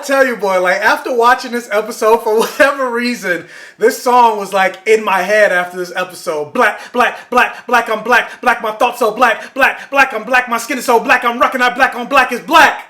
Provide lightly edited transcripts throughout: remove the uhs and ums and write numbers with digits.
tell you, boy, like after watching this episode, for whatever reason, this song was like in my head after this episode. Black, black, black, black, I'm black, black, my thoughts so black, black, black, I'm black, my skin is so black, I'm rocking out black on black is black.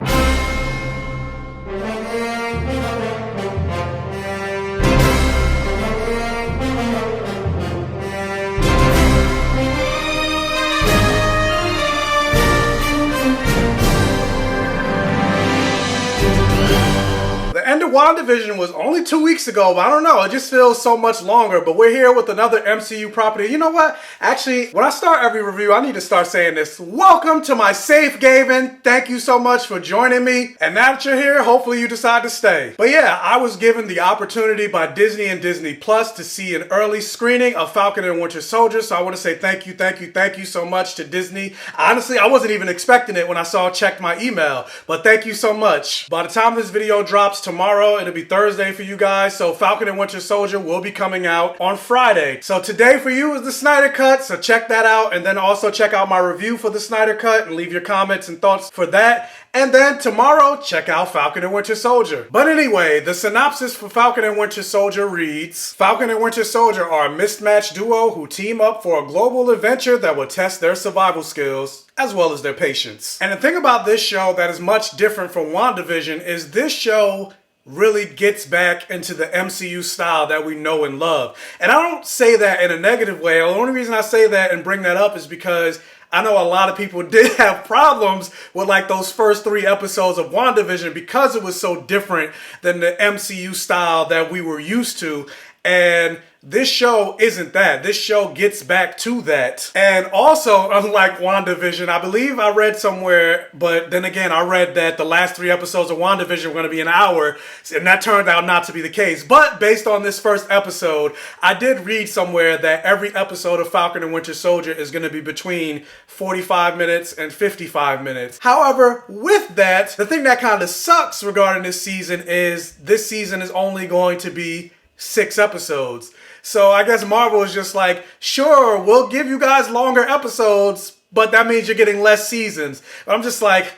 The end of WandaVision was only 2 weeks ago, but I don't know, it just feels so much longer. But we're here with another MCU property. You know what? Actually, when I start every review, I need to start saying this. Welcome to my safe haven. Thank you so much for joining me. And now that you're here, hopefully you decide to stay. But yeah, I was given the opportunity by Disney and Disney Plus to see an early screening of Falcon and Winter Soldier. So I want to say thank you so much to Disney. Honestly, I wasn't even expecting it when I checked my email, but thank you so much. By the time this video drops tomorrow, it'll be Thursday for you guys, so Falcon and Winter Soldier will be coming out on Friday. So today for you is the Snyder Cut, so check that out, and then also check out my review for the Snyder Cut and leave your comments and thoughts for that. And then tomorrow, check out Falcon and Winter Soldier. But anyway, the synopsis for Falcon and Winter Soldier reads, Falcon and Winter Soldier are a mismatched duo who team up for a global adventure that will test their survival skills as well as their patience. And the thing about this show that is much different from WandaVision is this show really gets back into the MCU style that we know and love. And I don't say that in a negative way. The only reason I say that and bring that up is because I know a lot of people did have problems with like those first 3 episodes of WandaVision because it was so different than the MCU style that we were used to. And this show isn't that. This show gets back to that. And also, unlike WandaVision, I believe I read somewhere, but then again, I read that the last 3 episodes of WandaVision were going to be an hour, and that turned out not to be the case. But based on this first episode, I did read somewhere that every episode of Falcon and Winter Soldier is going to be between 45 minutes and 55 minutes. However, with that, the thing that kind of sucks regarding this season is only going to be 6 episodes. So I guess Marvel is just like, sure, we'll give you guys longer episodes, but that means you're getting less seasons. I'm just like,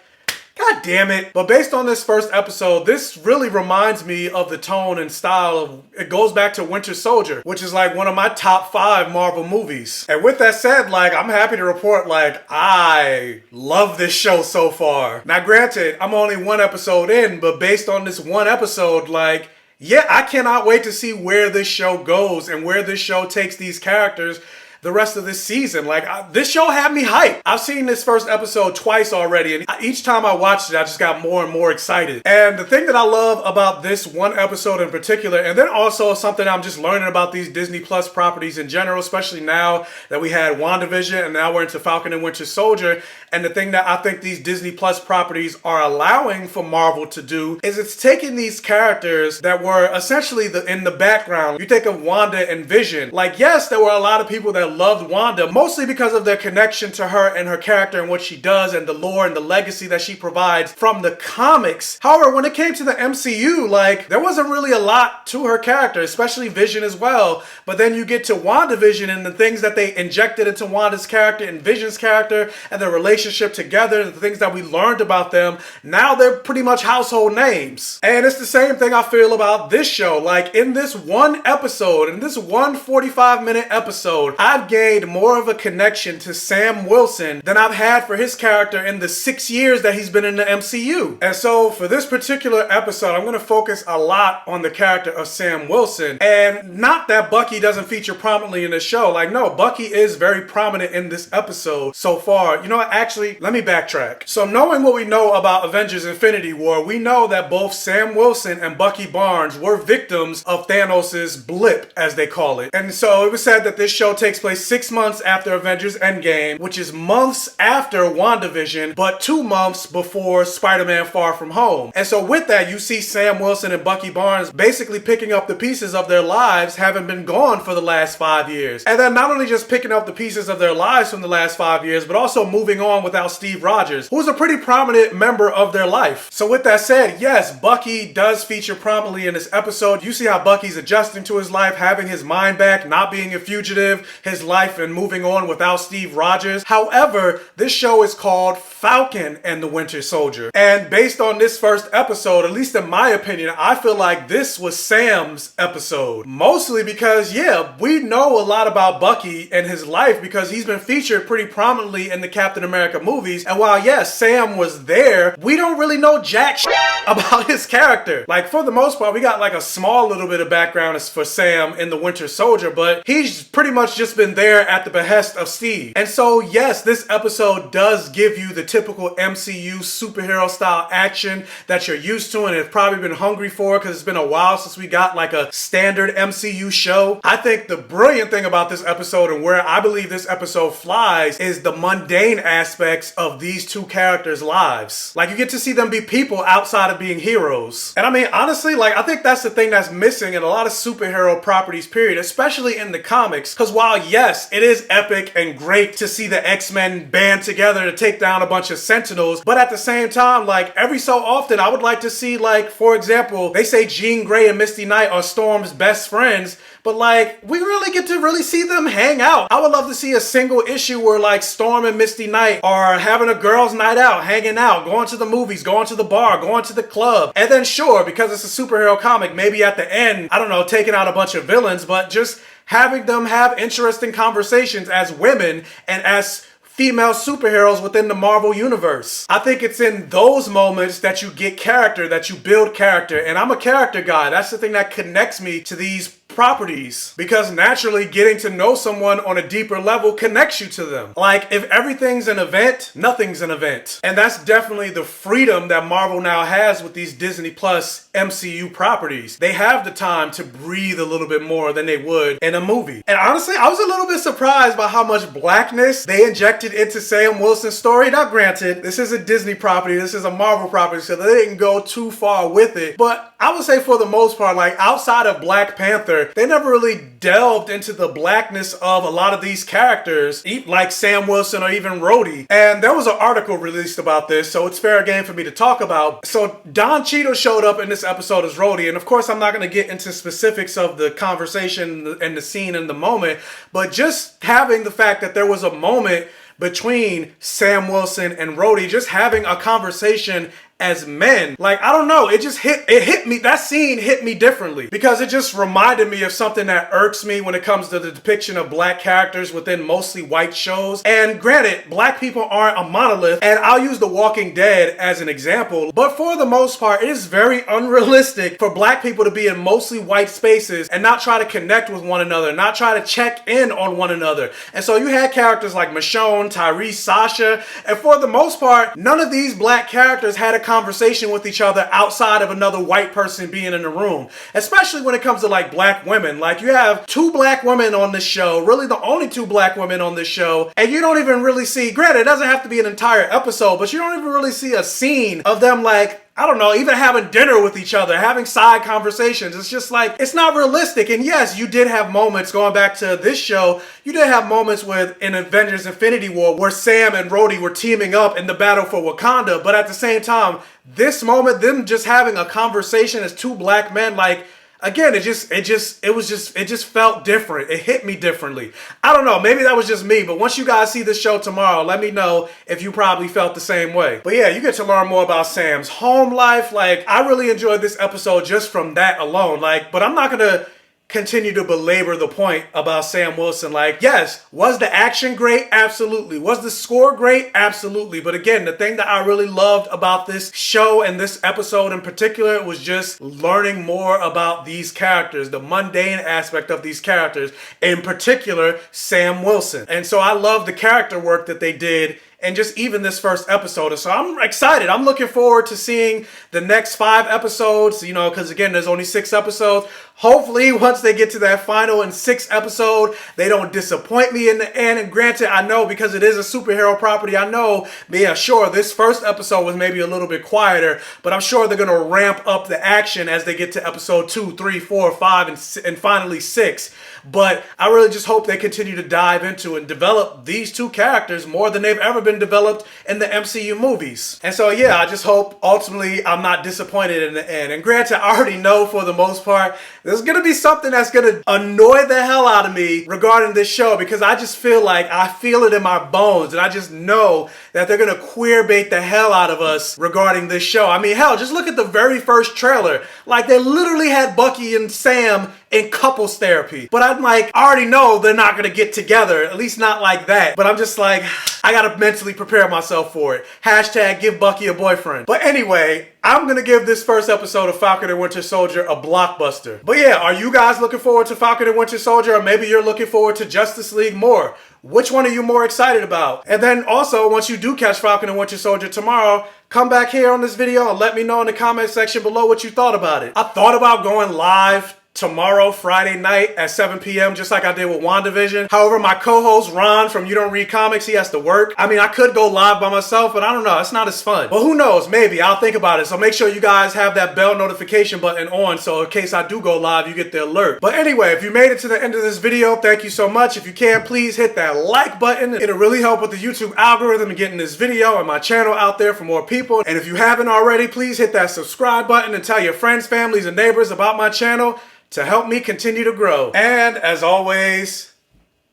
God damn it. But based on this first episode, this really reminds me of the tone and style of, it goes back to Winter Soldier, which is like one of my top 5 Marvel movies. And with that said, like, I'm happy to report, like, I love this show so far. Now granted, I'm only 1 episode in, but based on this 1 episode, like, yeah, I cannot wait to see where this show goes and where this show takes these characters the rest of this season. Like, this show had me hyped. I've seen this first episode twice already, and each time I watched it, I just got more and more excited. And the thing that I love about this 1 episode in particular, and then also something I'm just learning about these Disney Plus properties in general, especially now that we had WandaVision and now we're into Falcon and Winter Soldier, and the thing that I think these Disney Plus properties are allowing for Marvel to do is it's taking these characters that were essentially in the background. You think of Wanda and Vision. Like, yes, there were a lot of people that loved Wanda, mostly because of their connection to her and her character and what she does and the lore and the legacy that she provides from the comics. However, when it came to the MCU, like, there wasn't really a lot to her character, especially Vision as well. But then you get to WandaVision and the things that they injected into Wanda's character and Vision's character and their relationship together, and the things that we learned about them, now they're pretty much household names. And it's the same thing I feel about this show. Like, in this 1 episode, in this 1 45-minute episode, I've gained more of a connection to Sam Wilson than I've had for his character in the 6 years that he's been in the MCU. And so for this particular episode, I'm going to focus a lot on the character of Sam Wilson. And not that Bucky doesn't feature prominently in the show. Like, no, Bucky is very prominent in this episode so far. You know what? Actually, let me backtrack. So knowing what we know about Avengers Infinity War, we know that both Sam Wilson and Bucky Barnes were victims of Thanos' blip, as they call it. And so it was said that this show takes place 6 months after Avengers Endgame, which is months after WandaVision, but 2 months before Spider-Man Far From Home. And so with that, you see Sam Wilson and Bucky Barnes basically picking up the pieces of their lives having been gone for the last 5 years. And then not only just picking up the pieces of their lives from the last 5 years, but also moving on without Steve Rogers, who's a pretty prominent member of their life. So with that said, yes, Bucky does feature prominently in this episode. You see how Bucky's adjusting to his life, having his mind back, not being a fugitive, his his life and moving on without Steve Rogers. However, this show is called Falcon and the Winter Soldier. And based on this first episode, at least in my opinion, I feel like this was Sam's episode. Mostly because, yeah, we know a lot about Bucky and his life because he's been featured pretty prominently in the Captain America movies. And while, yes, Sam was there, we don't really know jack shit about his character. Like, for the most part, we got like a small little bit of background for Sam in the Winter Soldier, but he's pretty much just been there at the behest of Steve. And so, yes, this episode does give you the typical MCU superhero style action that you're used to and have probably been hungry for because it's been a while since we got like a standard MCU show. I think the brilliant thing about this episode and where I believe this episode flies is the mundane aspects of these two characters' lives. Like, you get to see them be people outside of being heroes. And I mean, honestly, like, I think that's the thing that's missing in a lot of superhero properties, period, especially in the comics. Because while, yes, it is epic and great to see the X-Men band together to take down a bunch of Sentinels, but at the same time, like, every so often, I would like to see, like, for example, they say Jean Grey and Misty Knight are Storm's best friends, but like, we really get to really see them hang out. I would love to see a single issue where like Storm and Misty Knight are having a girls' night out, hanging out, going to the movies, going to the bar, going to the club. And then sure, because it's a superhero comic, maybe at the end, I don't know, taking out a bunch of villains, but just having them have interesting conversations as women and as female superheroes within the Marvel Universe. I think it's in those moments that you get character, that you build character. And I'm a character guy. That's the thing that connects me to these properties, because naturally getting to know someone on a deeper level connects you to them. Like, if everything's an event, nothing's an event. And that's definitely the freedom that Marvel now has with these Disney Plus MCU properties. They have the time to breathe a little bit more than they would in a movie. And honestly, I was a little bit surprised by how much blackness they injected into Sam Wilson's story. Now granted, this is a Disney property, this is a Marvel property, so they didn't go too far with it. But I would say for the most part, like outside of Black Panther, they never really delved into the blackness of a lot of these characters, like Sam Wilson or even Rhodey. And there was an article released about this, so it's fair game for me to talk about. So Don Cheadle showed up in this episode as Rhodey, and of course I'm not going to get into specifics of the conversation and the scene in the moment, but just having the fact that there was a moment between Sam Wilson and Rhodey, just having a conversation as men, like, I don't know, it hit me, that scene hit me differently because it just reminded me of something that irks me when it comes to the depiction of black characters within mostly white shows. And granted, black people aren't a monolith, and I'll use The Walking Dead as an example, but for the most part, it is very unrealistic for black people to be in mostly white spaces and not try to connect with one another, not try to check in on one another. And so you had characters like Michonne, Tyrese, Sasha, and for the most part, none of these black characters had a conversation with each other outside of another white person being in the room, especially when it comes to like black women. Like, you have two black women on this show, really the only two black women on this show, and you don't even really see, granted, it doesn't have to be an entire episode, but you don't even really see a scene of them, like, I don't know, even having dinner with each other, having side conversations. It's just like, it's not realistic. And yes, you did have moments, going back to this show, you did have moments in Avengers Infinity War where Sam and Rhodey were teaming up in the battle for Wakanda. But at the same time, this moment, them just having a conversation as two black men, like, again, it just felt different. It hit me differently. I don't know, maybe that was just me, but once you guys see this show tomorrow, let me know if you probably felt the same way. But yeah, you get to learn more about Sam's home life. Like, I really enjoyed this episode just from that alone. Like, but I'm not gonna continue to belabor the point about Sam Wilson. Like, yes, was the action great? Absolutely. Was the score great? Absolutely. But again, the thing that I really loved about this show and this episode in particular was just learning more about these characters, the mundane aspect of these characters, in particular, Sam Wilson. And so I love the character work that they did and just even this first episode. And so I'm excited. I'm looking forward to seeing the next 5 episodes, you know, because again, there's only 6 episodes. Hopefully, once they get to that final and 6th episode, they don't disappoint me in the end. And granted, I know because it is a superhero property, I know, yeah, sure, this first episode was maybe a little bit quieter, but I'm sure they're going to ramp up the action as they get to episode 2, 3, 4, 5, and finally 6. But I really just hope they continue to dive into and develop these two characters more than they've ever been developed in the MCU movies. And so, yeah, I just hope ultimately I'm not disappointed in the end. And granted, I already know for the most part There's gonna be something that's gonna annoy the hell out of me regarding this show, because I just feel like I feel it in my bones, and I just know that they're gonna queer bait the hell out of us regarding this show. I mean, hell, just look at the very first trailer. Like, they literally had Bucky and Sam in couples therapy. But I'm like, I already know they're not gonna get together, at least not like that. But I'm just like, I gotta mentally prepare myself for it. Hashtag give Bucky a boyfriend. But anyway, I'm gonna give this first episode of Falcon and Winter Soldier a blockbuster. But yeah, are you guys looking forward to Falcon and Winter Soldier, or maybe you're looking forward to Justice League more? Which one are you more excited about? And then also, once you do catch Falcon and Winter Soldier tomorrow, come back here on this video and let me know in the comment section below what you thought about it. I thought about going live tomorrow, Friday night at 7 p.m. just like I did with WandaVision. However, my co-host Ron from You Don't Read Comics, he has to work. I mean, I could go live by myself, but I don't know. It's not as fun. But who knows? Maybe. I'll think about it. So make sure you guys have that bell notification button on, so in case I do go live, you get the alert. But anyway, if you made it to the end of this video, thank you so much. If you can, please hit that like button. It'll really help with the YouTube algorithm and getting this video and my channel out there for more people. And if you haven't already, please hit that subscribe button and tell your friends, families, and neighbors about my channel to help me continue to grow. And as always,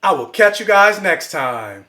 I will catch you guys next time.